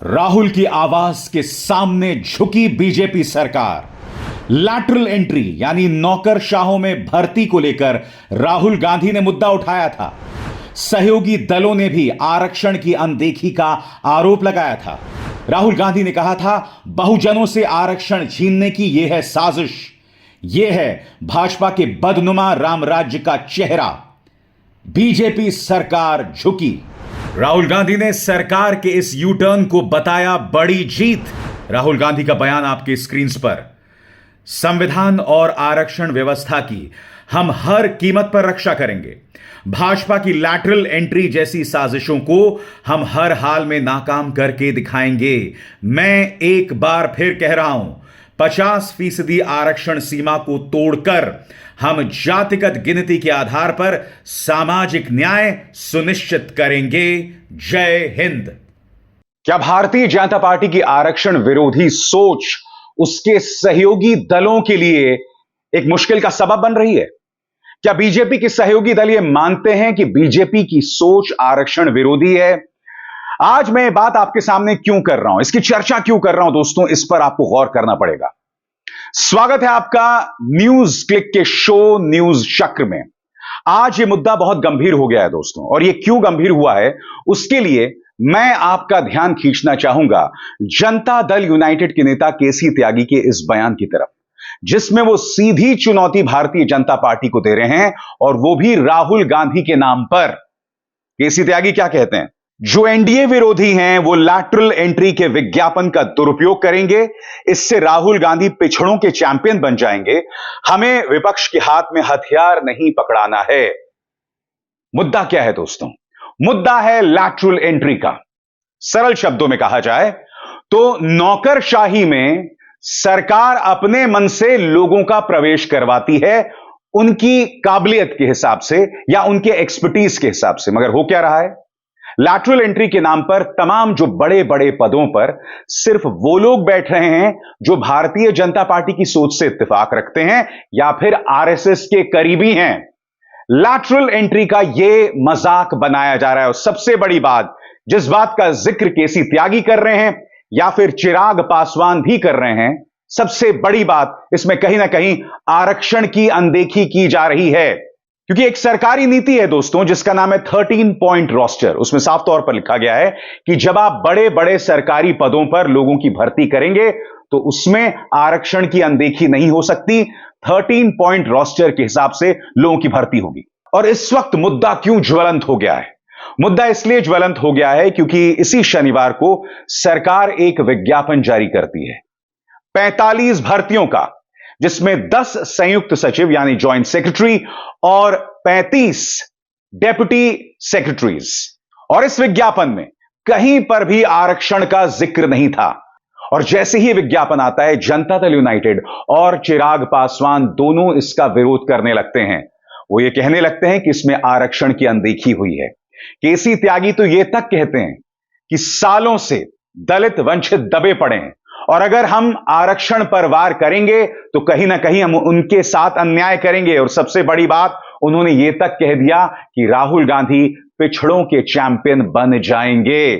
राहुल की आवाज के सामने झुकी बीजेपी सरकार। लैटरल एंट्री यानी नौकरशाहों में भर्ती को लेकर राहुल गांधी ने मुद्दा उठाया था। सहयोगी दलों ने भी आरक्षण की अनदेखी का आरोप लगाया था। राहुल गांधी ने कहा था, बहुजनों से आरक्षण छीनने की यह है साजिश, यह है भाजपा के बदनुमा रामराज्य का चेहरा। बीजेपी सरकार झुकी। राहुल गांधी ने सरकार के इस यू टर्न को बताया बड़ी जीत। राहुल गांधी का बयान आपके स्क्रीन पर। संविधान और आरक्षण व्यवस्था की हम हर कीमत पर रक्षा करेंगे। भाजपा की लैटरल एंट्री जैसी साजिशों को हम हर हाल में नाकाम करके दिखाएंगे। मैं एक बार फिर कह रहा हूं, 50% आरक्षण सीमा को तोड़कर हम जातिगत गिनती के आधार पर सामाजिक न्याय सुनिश्चित करेंगे। जय हिंद। क्या भारतीय जनता पार्टी की आरक्षण विरोधी सोच उसके सहयोगी दलों के लिए एक मुश्किल का सबब बन रही है? क्या बीजेपी के सहयोगी दल ये मानते हैं कि बीजेपी की सोच आरक्षण विरोधी है? आज मैं ये बात आपके सामने क्यों कर रहा हूं, इसकी चर्चा क्यों कर रहा हूं दोस्तों, इस पर आपको गौर करना पड़ेगा। स्वागत है आपका न्यूज क्लिक के शो न्यूज चक्र में। आज ये मुद्दा बहुत गंभीर हो गया है दोस्तों, और ये क्यों गंभीर हुआ है उसके लिए मैं आपका ध्यान खींचना चाहूंगा जनता दल यूनाइटेड के नेता केसी त्यागी के इस बयान की तरफ, जिसमें वो सीधी चुनौती भारतीय जनता पार्टी को दे रहे हैं, और वो भी राहुल गांधी के नाम पर। केसी त्यागी क्या कहते हैं? जो एनडीए विरोधी हैं वो लैटरल एंट्री के विज्ञापन का दुरुपयोग करेंगे, इससे राहुल गांधी पिछड़ों के चैंपियन बन जाएंगे। हमें विपक्ष के हाथ में हथियार नहीं पकड़ाना है। मुद्दा क्या है दोस्तों? मुद्दा है लैटरल एंट्री का। सरल शब्दों में कहा जाए तो नौकरशाही में सरकार अपने मन से लोगों का प्रवेश करवाती है, उनकी काबिलियत के हिसाब से या उनके एक्सपर्टीज के हिसाब से। मगर हो क्या रहा है? लैटरल एंट्री के नाम पर तमाम जो बड़े बड़े पदों पर सिर्फ वो लोग बैठ रहे हैं जो भारतीय जनता पार्टी की सोच से इत्तेफाक रखते हैं या फिर आरएसएस के करीबी हैं। लैटरल एंट्री का यह मजाक बनाया जा रहा है। और सबसे बड़ी बात, जिस बात का जिक्र केसी त्यागी कर रहे हैं या फिर चिराग पासवान भी कर रहे हैं, सबसे बड़ी बात इसमें कहीं ना कहीं आरक्षण की अनदेखी की जा रही है। क्योंकि एक सरकारी नीति है दोस्तों जिसका नाम है 13 पॉइंट रोस्टर। उसमें साफ तौर पर लिखा गया है कि जब आप बड़े बड़े सरकारी पदों पर लोगों की भर्ती करेंगे तो उसमें आरक्षण की अनदेखी नहीं हो सकती। 13 पॉइंट रोस्टर के हिसाब से लोगों की भर्ती होगी। और इस वक्त मुद्दा क्यों ज्वलंत हो गया है? मुद्दा इसलिए ज्वलंत हो गया है क्योंकि इसी शनिवार को सरकार एक विज्ञापन जारी करती है 45 भर्तियों का, जिसमें 10 संयुक्त सचिव यानी ज्वाइंट सेक्रेटरी और 35 डेप्यूटी सेक्रेटरीज। और इस विज्ञापन में कहीं पर भी आरक्षण का जिक्र नहीं था। और जैसे ही विज्ञापन आता है, जनता दल यूनाइटेड और चिराग पासवान दोनों इसका विरोध करने लगते हैं। वो ये कहने लगते हैं कि इसमें आरक्षण की अनदेखी हुई है। केसी त्यागी तो ये तक कहते हैं कि सालों से दलित वंचित दबे पड़े हैं, और अगर हम आरक्षण पर वार करेंगे तो कहीं ना कहीं हम उनके साथ अन्याय करेंगे। और सबसे बड़ी बात, उन्होंने यह तक कह दिया कि राहुल गांधी पिछड़ों के चैंपियन बन जाएंगे।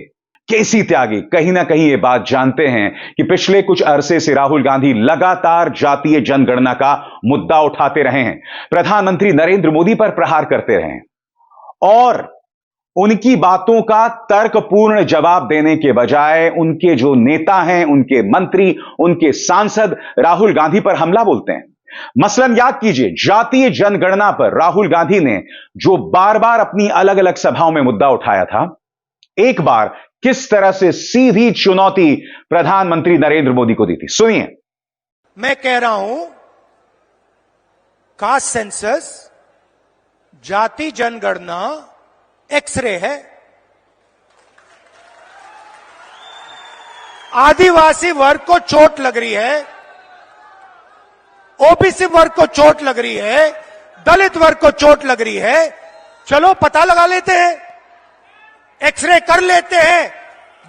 केसी त्यागी कहीं ना कहीं यह बात जानते हैं कि पिछले कुछ अरसे से राहुल गांधी लगातार जातीय जनगणना का मुद्दा उठाते रहे हैं, प्रधानमंत्री नरेंद्र मोदी पर प्रहार करते रहे हैं, और उनकी बातों का तर्कपूर्ण जवाब देने के बजाय उनके जो नेता हैं, उनके मंत्री, उनके सांसद राहुल गांधी पर हमला बोलते हैं। मसलन याद कीजिए, जातीय जनगणना पर राहुल गांधी ने जो बार बार अपनी अलग अलग सभाओं में मुद्दा उठाया था, एक बार किस तरह से सीधी चुनौती प्रधानमंत्री नरेंद्र मोदी को दी थी, सुनिए। मैं कह रहा हूं, कास्ट सेंसस, जाति जनगणना एक्सरे है। आदिवासी वर्ग को चोट लग रही है, ओबीसी वर्ग को चोट लग रही है, दलित वर्ग को चोट लग रही है। चलो पता लगा लेते हैं, एक्सरे कर लेते हैं,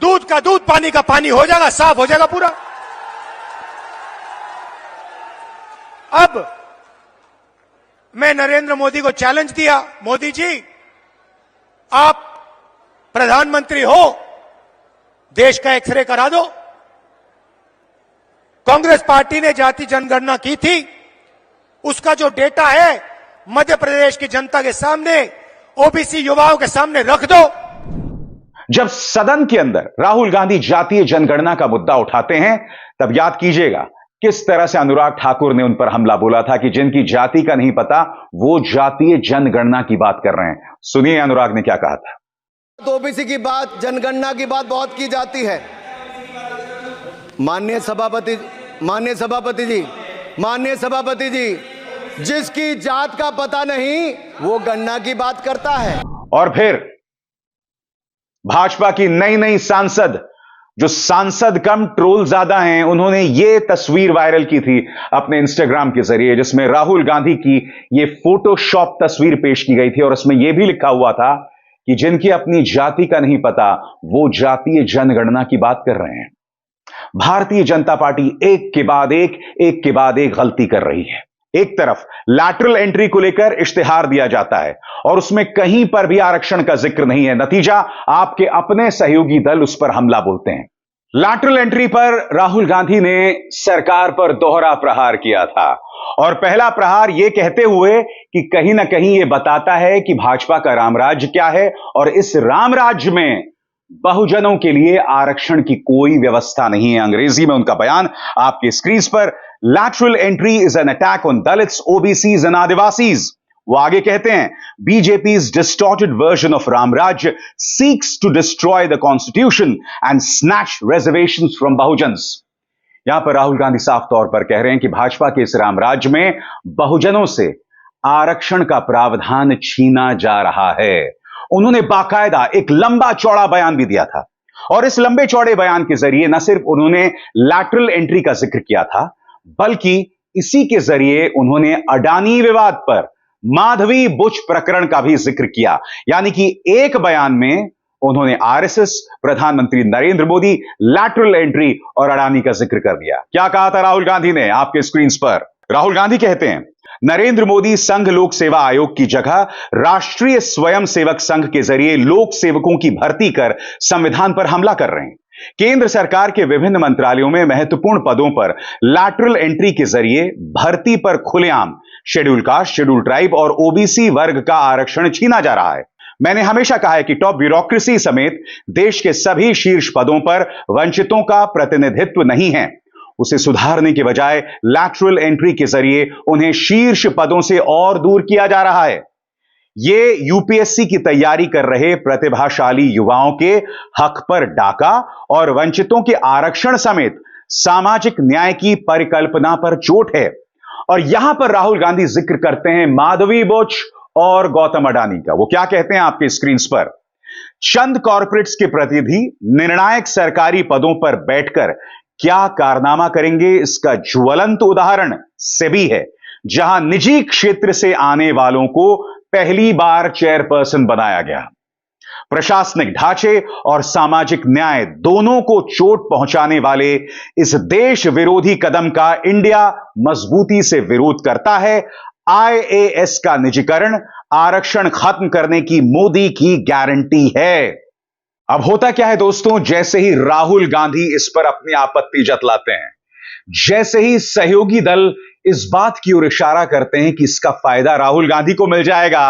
दूध का दूध पानी का पानी हो जाएगा, साफ हो जाएगा पूरा। अब मैं नरेंद्र मोदी को चैलेंज दिया, मोदी जी आप प्रधानमंत्री हो, देश का एक्सरे करा दो। कांग्रेस पार्टी ने जाति जनगणना की थी, उसका जो डेटा है मध्य प्रदेश की जनता के सामने, ओबीसी युवाओं के सामने रख दो। जब सदन के अंदर राहुल गांधी जातीय जनगणना का मुद्दा उठाते हैं, तब याद कीजिएगा किस तरह से अनुराग ठाकुर ने उन पर हमला बोला था कि जिनकी जाति का नहीं पता वो जातीय जनगणना की बात कर रहे हैं। सुनिए अनुराग ने क्या कहा था। तो ओबीसी की बात, जनगणना की बात बहुत की जाती है। माननीय सभापति जी, जिसकी जात का पता नहीं वो गणना की बात करता है। और फिर भाजपा की नई नई सांसद, जो सांसद कम ट्रोल ज्यादा हैं, उन्होंने ये तस्वीर वायरल की थी अपने इंस्टाग्राम के जरिए, जिसमें राहुल गांधी की ये फोटोशॉप तस्वीर पेश की गई थी और उसमें यह भी लिखा हुआ था कि जिनकी अपनी जाति का नहीं पता वो जातीय जनगणना की बात कर रहे हैं। भारतीय जनता पार्टी एक के बाद एक गलती कर रही है। एक तरफ लैटरल एंट्री को लेकर इश्तिहार दिया जाता है और उसमें कहीं पर भी आरक्षण का जिक्र नहीं है। नतीजा, आपके अपने सहयोगी दल उस पर हमला बोलते हैं। लैटरल एंट्री पर राहुल गांधी ने सरकार पर दोहरा प्रहार किया था और पहला प्रहार यह कहते हुए कि कहीं ना कहीं यह बताता है कि भाजपा का रामराज्य क्या है और इस रामराज्य में बहुजनों के लिए आरक्षण की कोई व्यवस्था नहीं है। अंग्रेजी में उनका बयान आपके स्क्रीन पर, lateral entry is an attack on Dalits, OBCs and Adivasis. वो आगे कहते हैं, BJP's distorted version of Ramrajya seeks to destroy the constitution and snatch reservations from बहुजन्स। यहां पर राहुल गांधी साफ तौर पर कह रहे हैं कि भाजपा के इस रामराज्य में बहुजनों से आरक्षण का प्रावधान छीना जा रहा है। उन्होंने बाकायदा एक लंबा चौड़ा बयान भी दिया था और इस लंबे चौड़े बयान के जरिए न सिर्फ उन्होंने लैटरल एंट्री का जिक्र किया था, बल्कि इसी के जरिए उन्होंने अडानी विवाद पर माधवी बुच प्रकरण का भी जिक्र किया। यानी कि एक बयान में उन्होंने आरएसएस, प्रधानमंत्री नरेंद्र मोदी, लैटरल एंट्री और अडानी का जिक्र कर दिया। क्या कहा था राहुल गांधी ने आपके स्क्रीन पर? राहुल गांधी कहते हैं, नरेंद्र मोदी संघ लोक सेवा आयोग की जगह राष्ट्रीय स्वयंसेवक संघ के जरिए लोक सेवकों की भर्ती कर संविधान पर हमला कर रहे हैं। केंद्र सरकार के विभिन्न मंत्रालयों में महत्वपूर्ण पदों पर लैटरल एंट्री के जरिए भर्ती पर खुलेआम शेड्यूल कास्ट, शेड्यूल ट्राइब और ओबीसी वर्ग का आरक्षण छीना जा रहा है। मैंने हमेशा कहा है कि टॉप ब्यूरोक्रेसी समेत देश के सभी शीर्ष पदों पर वंचितों का प्रतिनिधित्व नहीं है। उसे सुधारने के बजाय लैटरल एंट्री के जरिए उन्हें शीर्ष पदों से और दूर किया जा रहा है। यह यूपीएससी की तैयारी कर रहे प्रतिभाशाली युवाओं के हक पर डाका और वंचितों के आरक्षण समेत सामाजिक न्याय की परिकल्पना पर चोट है। और यहां पर राहुल गांधी जिक्र करते हैं माधवी बुच और गौतम अडानी का। वो क्या कहते हैं आपके स्क्रीन पर? चंद कॉर्पोरेट्स के प्रतिनिधि निर्णायक सरकारी पदों पर बैठकर क्या कारनामा करेंगे, इसका ज्वलंत उदाहरण सेबी है, जहां निजी क्षेत्र से आने वालों को पहली बार चेयरपर्सन बनाया गया। प्रशासनिक ढांचे और सामाजिक न्याय दोनों को चोट पहुंचाने वाले इस देश विरोधी कदम का इंडिया मजबूती से विरोध करता है। आईएएस का निजीकरण आरक्षण खत्म करने की मोदी की गारंटी है। अब होता क्या है दोस्तों, जैसे ही राहुल गांधी इस पर अपनी आपत्ति जतलाते हैं, जैसे ही सहयोगी दल इस बात की ओर इशारा करते हैं कि इसका फायदा राहुल गांधी को मिल जाएगा,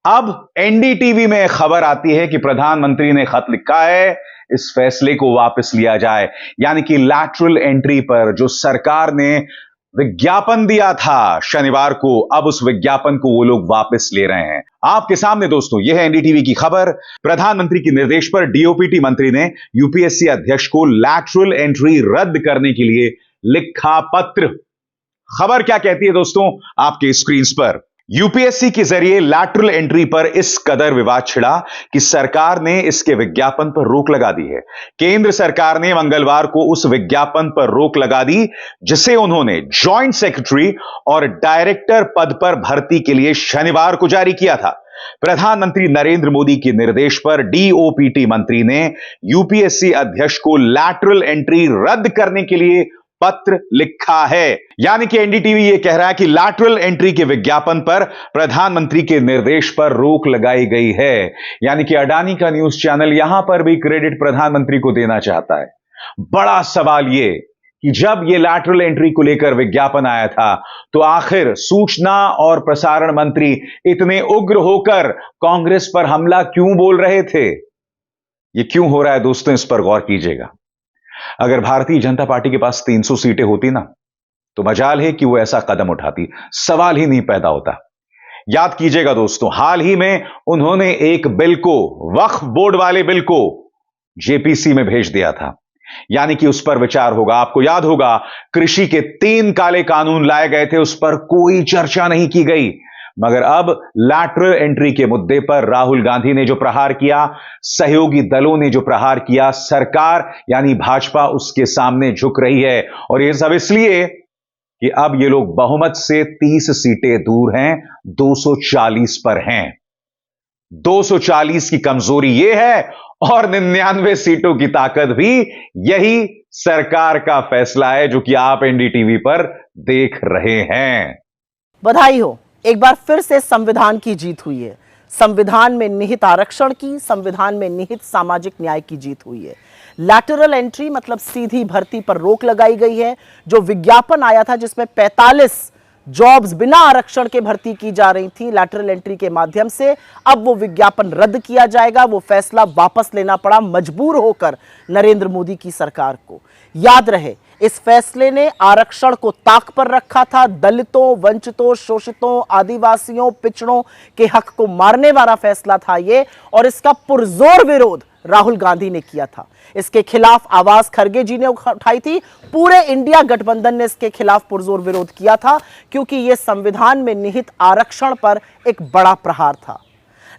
अब एनडीटीवी में खबर आती है कि प्रधानमंत्री ने खत लिखा है, इस फैसले को वापस लिया जाए। यानी कि लैटरल एंट्री पर जो सरकार ने विज्ञापन दिया था शनिवार को, अब उस विज्ञापन को वो लोग वापस ले रहे हैं। आपके सामने दोस्तों यह है एनडीटीवी की खबर। प्रधानमंत्री के निर्देश पर डीओपीटी मंत्री ने यूपीएससी अध्यक्ष को लैटरल एंट्री रद्द करने के लिए लिखा पत्र। खबर क्या कहती है दोस्तों आपके स्क्रीन पर? यूपीएससी के जरिए लैटरल एंट्री पर इस कदर विवाद छिड़ा कि सरकार ने इसके विज्ञापन पर रोक लगा दी है। केंद्र सरकार ने मंगलवार को उस विज्ञापन पर रोक लगा दी जिसे उन्होंने जॉइंट सेक्रेटरी और डायरेक्टर पद पर भर्ती के लिए शनिवार को जारी किया था। प्रधानमंत्री नरेंद्र मोदी के निर्देश पर डीओपीटी मंत्री ने यूपीएससी अध्यक्ष को लैटरल एंट्री रद्द करने के लिए पत्र लिखा है। यानी कि एनडीटीवी यह कह रहा है कि लैटरल एंट्री के विज्ञापन पर प्रधानमंत्री के निर्देश पर रोक लगाई गई है। यानी कि अडानी का न्यूज चैनल यहां पर भी क्रेडिट प्रधानमंत्री को देना चाहता है। बड़ा सवाल यह कि जब यह लैटरल एंट्री को लेकर विज्ञापन आया था तो आखिर सूचना और प्रसारण मंत्री इतने उग्र होकर कांग्रेस पर हमला क्यों बोल रहे थे? यह क्यों हो रहा है दोस्तों, इस पर गौर कीजिएगा। अगर भारतीय जनता पार्टी के पास 300 सीटें होती ना तो मजाल है कि वो ऐसा कदम उठाती, सवाल ही नहीं पैदा होता। याद कीजिएगा दोस्तों, हाल ही में उन्होंने एक बिल को, वक्फ बोर्ड वाले बिल को जेपीसी में भेज दिया था। यानी कि उस पर विचार होगा। आपको याद होगा कृषि के 3 काले कानून लाए गए थे, उस पर कोई चर्चा नहीं की गई। मगर अब लैटरल एंट्री के मुद्दे पर राहुल गांधी ने जो प्रहार किया, सहयोगी दलों ने जो प्रहार किया, सरकार यानी भाजपा उसके सामने झुक रही है। और यह सब इसलिए कि अब ये लोग बहुमत से 30 सीटें दूर हैं, 240 पर हैं। 240 की कमजोरी यह है और 99 सीटों की ताकत भी यही सरकार का फैसला है, जो कि आप एनडीटीवी पर देख रहे हैं। बधाई हो, एक बार फिर से संविधान की जीत हुई है। संविधान में निहित आरक्षण की, संविधान में निहित सामाजिक न्याय की जीत हुई है। लैटरल एंट्री मतलब सीधी भर्ती पर रोक लगाई गई है। जो विज्ञापन आया था जिसमें 45 जॉब्स बिना आरक्षण के भर्ती की जा रही थी लैटरल एंट्री के माध्यम से, अब वो विज्ञापन रद्द किया जाएगा। वो फैसला वापस लेना पड़ा मजबूर होकर नरेंद्र मोदी की सरकार को। याद रहे, इस फैसले ने आरक्षण को ताक पर रखा था। दलितों, वंचितों, शोषितों, आदिवासियों, पिछड़ों के हक को मारने वाला फैसला था ये, और इसका पुरजोर विरोध राहुल गांधी ने किया था। इसके खिलाफ आवाज खरगे जी ने उठाई थी। पूरे इंडिया गठबंधन ने इसके खिलाफ पुरजोर विरोध किया था, क्योंकि यह संविधान में निहित आरक्षण पर एक बड़ा प्रहार था।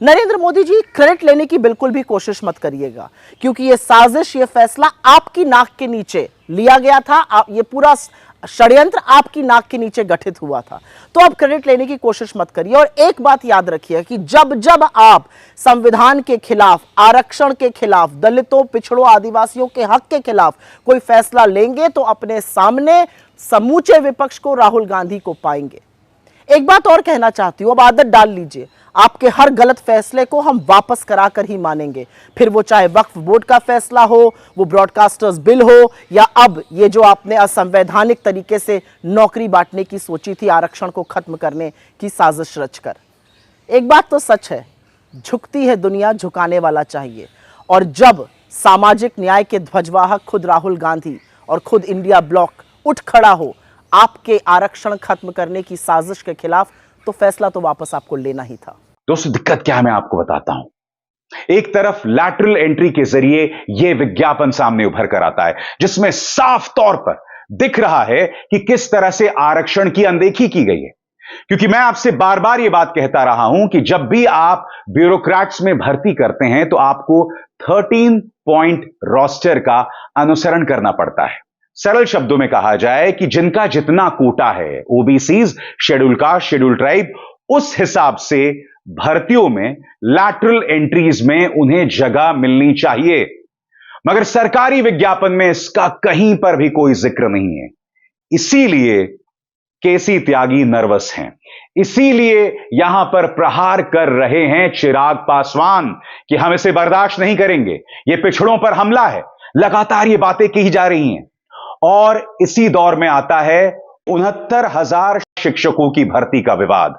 नरेंद्र मोदी जी, क्रेडिट लेने की बिल्कुल भी कोशिश मत करिएगा, क्योंकि यह साजिश, यह फैसला आपकी नाक के नीचे लिया गया था। यह पूरा षड्यंत्र आपकी नाक के नीचे गठित हुआ था। तो अब क्रेडिट लेने की कोशिश मत करिए। और एक बात याद रखिए कि जब जब आप संविधान के खिलाफ, आरक्षण के खिलाफ, दलितों, पिछड़ों, आदिवासियों के हक के खिलाफ कोई फैसला लेंगे तो अपने सामने समूचे विपक्ष को, राहुल गांधी को पाएंगे। एक बात और कहना चाहती हूं, अब आदत डाल लीजिए, आपके हर गलत फैसले को हम वापस कराकर ही मानेंगे। फिर वो चाहे वक्फ बोर्ड का फैसला हो, वो ब्रॉडकास्टर्स बिल हो, या अब ये जो आपने असंवैधानिक तरीके से नौकरी बांटने की सोची थी, आरक्षण को खत्म करने की साजिश रचकर। एक बात तो सच है, झुकती है दुनिया, झुकाने वाला चाहिए। और जब सामाजिक न्याय के ध्वजवाहक खुद राहुल गांधी और खुद इंडिया ब्लॉक उठ खड़ा हो आपके आरक्षण खत्म करने की साजिश के खिलाफ, तो फैसला तो वापस आपको लेना ही था। दोस्तों, दिक्कत क्या है मैं आपको बताता हूं। एक तरफ लैटरल एंट्री के जरिए यह विज्ञापन सामने उभर कर आता है, जिसमें साफ तौर पर दिख रहा है कि किस तरह से आरक्षण की अनदेखी की गई है। क्योंकि मैं आपसे बार बार यह बात कहता रहा हूं कि जब भी आप ब्यूरोक्रेट्स में भर्ती करते हैं तो आपको 13 पॉइंट रोस्टर का अनुसरण करना पड़ता है। सरल शब्दों में कहा जाए कि जिनका जितना कोटा है, OBCs, schedule caste, schedule tribe, उस हिसाब से भर्तियों में, लैटरल एंट्रीज में उन्हें जगह मिलनी चाहिए। मगर सरकारी विज्ञापन में इसका कहीं पर भी कोई जिक्र नहीं है। इसीलिए केसी त्यागी नर्वस हैं, इसीलिए यहां पर प्रहार कर रहे हैं चिराग पासवान कि हम इसे बर्दाश्त नहीं करेंगे, यह पिछड़ों पर हमला है। लगातार ये बातें की जा रही हैं। और इसी दौर में आता है 69,000 शिक्षकों की भर्ती का विवाद।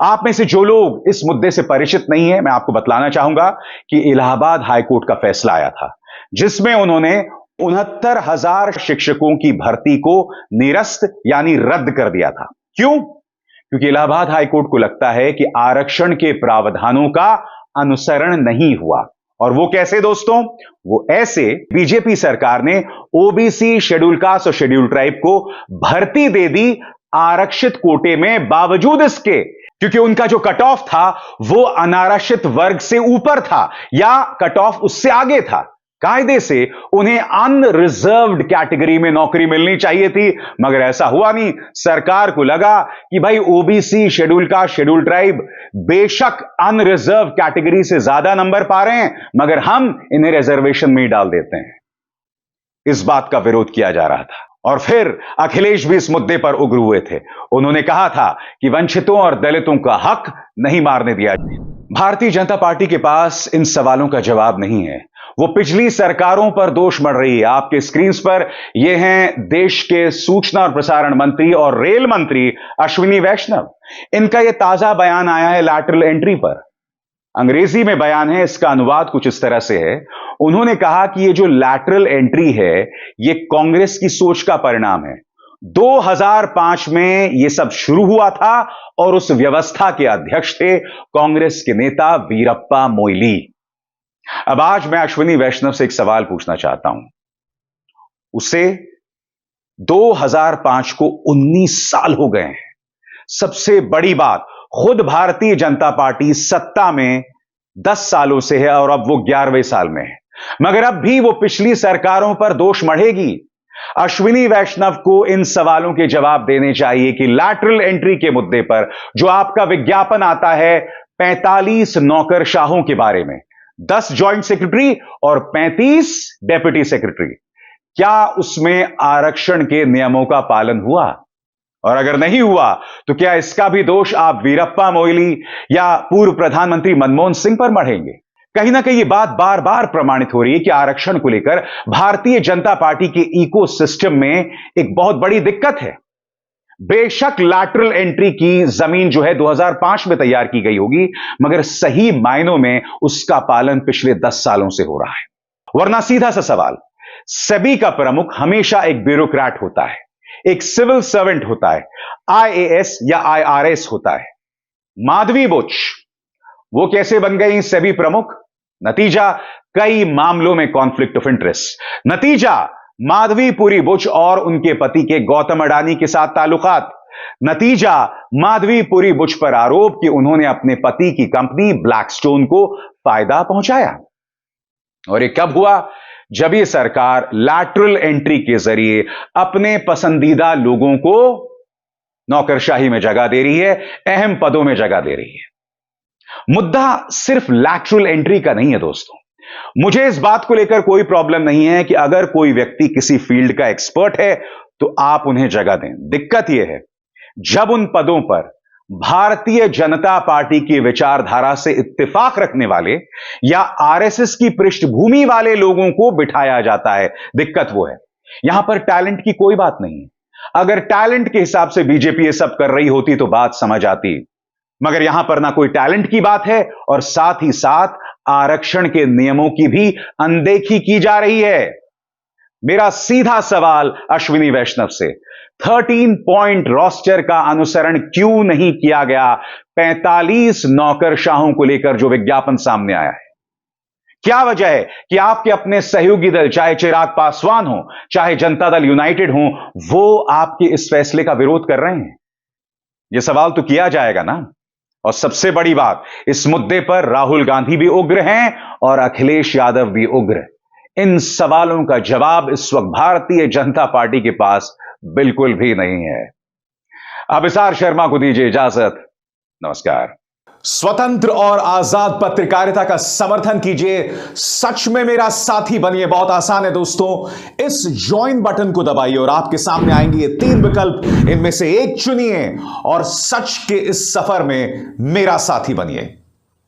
आप में से जो लोग इस मुद्दे से परिचित नहीं है, मैं आपको बतलाना चाहूंगा कि इलाहाबाद हाईकोर्ट का फैसला आया था, जिसमें उन्होंने 69,000 शिक्षकों की भर्ती को निरस्त यानी रद्द कर दिया था। क्यों? क्योंकि इलाहाबाद हाईकोर्ट को लगता है कि आरक्षण के प्रावधानों का अनुसरण नहीं हुआ। और वो कैसे दोस्तों? वो ऐसे, बीजेपी सरकार ने ओबीसी, शेड्यूल कास्ट और शेड्यूल ट्राइब को भर्ती दे दी आरक्षित कोटे में, बावजूद इसके क्योंकि उनका जो कट ऑफ था वो अनारक्षित वर्ग से ऊपर था या कट ऑफ उससे आगे था। कायदे से उन्हें अनरिजर्व्ड कैटेगरी में नौकरी मिलनी चाहिए थी, मगर ऐसा हुआ नहीं। सरकार को लगा कि भाई OBC, schedule caste, schedule tribe बेशक अनरिजर्व कैटेगरी से ज्यादा नंबर पा रहे हैं, मगर हम इन्हें रिजर्वेशन में ही डाल देते हैं। इस बात का विरोध किया जा रहा था। और फिर अखिलेश भी इस मुद्दे पर उग्र हुए थे। उन्होंने कहा था कि वंचितों और दलितों का हक नहीं मारने दिया जाए। भारतीय जनता पार्टी के पास इन सवालों का जवाब नहीं है। वो पिछली सरकारों पर दोष मढ़ रही है। आपके स्क्रीन पर ये हैं देश के सूचना और प्रसारण मंत्री और रेल मंत्री अश्विनी वैष्णव। इनका यह ताजा बयान आया है लैटरल एंट्री पर। अंग्रेजी में बयान है, इसका अनुवाद कुछ इस तरह से है। उन्होंने कहा कि ये जो लैटरल एंट्री है, ये कांग्रेस की सोच का परिणाम है। 2005 में यह सब शुरू हुआ था और उस व्यवस्था के अध्यक्ष थे कांग्रेस के नेता वीरप्पा मोइली। अब आज मैं अश्विनी वैष्णव से एक सवाल पूछना चाहता हूं। उसे 2005 को 19 साल हो गए हैं। सबसे बड़ी बात, खुद भारतीय जनता पार्टी सत्ता में 10 सालों से है और अब वो 11वें साल में है, मगर अब भी वो पिछली सरकारों पर दोष मढ़ेगी। अश्विनी वैष्णव को इन सवालों के जवाब देने चाहिए कि लैटरल एंट्री के मुद्दे पर जो आपका विज्ञापन आता है 45 नौकरशाहों के बारे में, 10 जॉइंट सेक्रेटरी और 35 डेप्यूटी सेक्रेटरी, क्या उसमें आरक्षण के नियमों का पालन हुआ? और अगर नहीं हुआ तो क्या इसका भी दोष आप वीरप्पा मोइली या पूर्व प्रधानमंत्री मनमोहन सिंह पर मढ़ेंगे? कहीं ना कहीं यह बात बार बार प्रमाणित हो रही है कि आरक्षण को लेकर भारतीय जनता पार्टी के इकोसिस्टम में एक बहुत बड़ी दिक्कत है। बेशक लैटरल एंट्री की जमीन जो है 2005 में तैयार की गई होगी, मगर सही मायनों में उसका पालन पिछले 10 सालों से हो रहा है। वरना सीधा सा सवाल, सेबी का प्रमुख हमेशा एक ब्यूरोक्रेट होता है, एक सिविल सर्वेंट होता है, आईएएस या आईआरएस होता है। माधवी बुच वो कैसे बन गई सेबी प्रमुख? नतीजा, कई मामलों में कॉन्फ्लिक्ट ऑफ इंटरेस्ट। नतीजा, माधवीपुरी बुच और उनके पति के गौतम अडानी के साथ ताल्लुकात। नतीजा, माधवीपुरी बुच पर आरोप कि उन्होंने अपने पति की कंपनी ब्लैकस्टोन को फायदा पहुंचाया। और ये कब हुआ? जब ये सरकार लैटरल एंट्री के जरिए अपने पसंदीदा लोगों को नौकरशाही में जगह दे रही है, अहम पदों में जगह दे रही है। मुद्दा सिर्फ लैटरल एंट्री का नहीं है दोस्तों। मुझे इस बात को लेकर कोई प्रॉब्लम नहीं है कि अगर कोई व्यक्ति किसी फील्ड का एक्सपर्ट है तो आप उन्हें जगह दें। दिक्कत यह है जब उन पदों पर भारतीय जनता पार्टी की विचारधारा से इत्तेफाक रखने वाले या आरएसएस की पृष्ठभूमि वाले लोगों को बिठाया जाता है। दिक्कत वो है, यहां पर टैलेंट की कोई बात नहीं है। अगर टैलेंट के हिसाब से बीजेपी ये सब कर रही होती तो बात समझ आती, मगर यहां पर ना कोई टैलेंट की बात है और साथ ही साथ आरक्षण के नियमों की भी अनदेखी की जा रही है। मेरा सीधा सवाल अश्विनी वैष्णव से, 13 पॉइंट रोस्टर का अनुसरण क्यों नहीं किया गया 45 नौकरशाहों को लेकर जो विज्ञापन सामने आया है? क्या वजह है कि आपके अपने सहयोगी दल, चाहे चिराग पासवान हो, चाहे जनता दल यूनाइटेड हो, वो आपके इस फैसले का विरोध कर रहे हैं? यह सवाल तो किया जाएगा ना। और सबसे बड़ी बात, इस मुद्दे पर राहुल गांधी भी उग्र हैं और अखिलेश यादव भी उग्र। इन सवालों का जवाब इस वक्त भारतीय जनता पार्टी के पास बिल्कुल भी नहीं है। अभिसार शर्मा को दीजिए इजाजत। नमस्कार। स्वतंत्र और आजाद पत्रकारिता का समर्थन कीजिए, सच में मेरा साथी बनिए। बहुत आसान है दोस्तों, इस ज्वाइन बटन को दबाइए और आपके सामने आएंगे ये 3 विकल्प, इनमें से एक चुनिए और सच के इस सफर में मेरा साथी बनिए।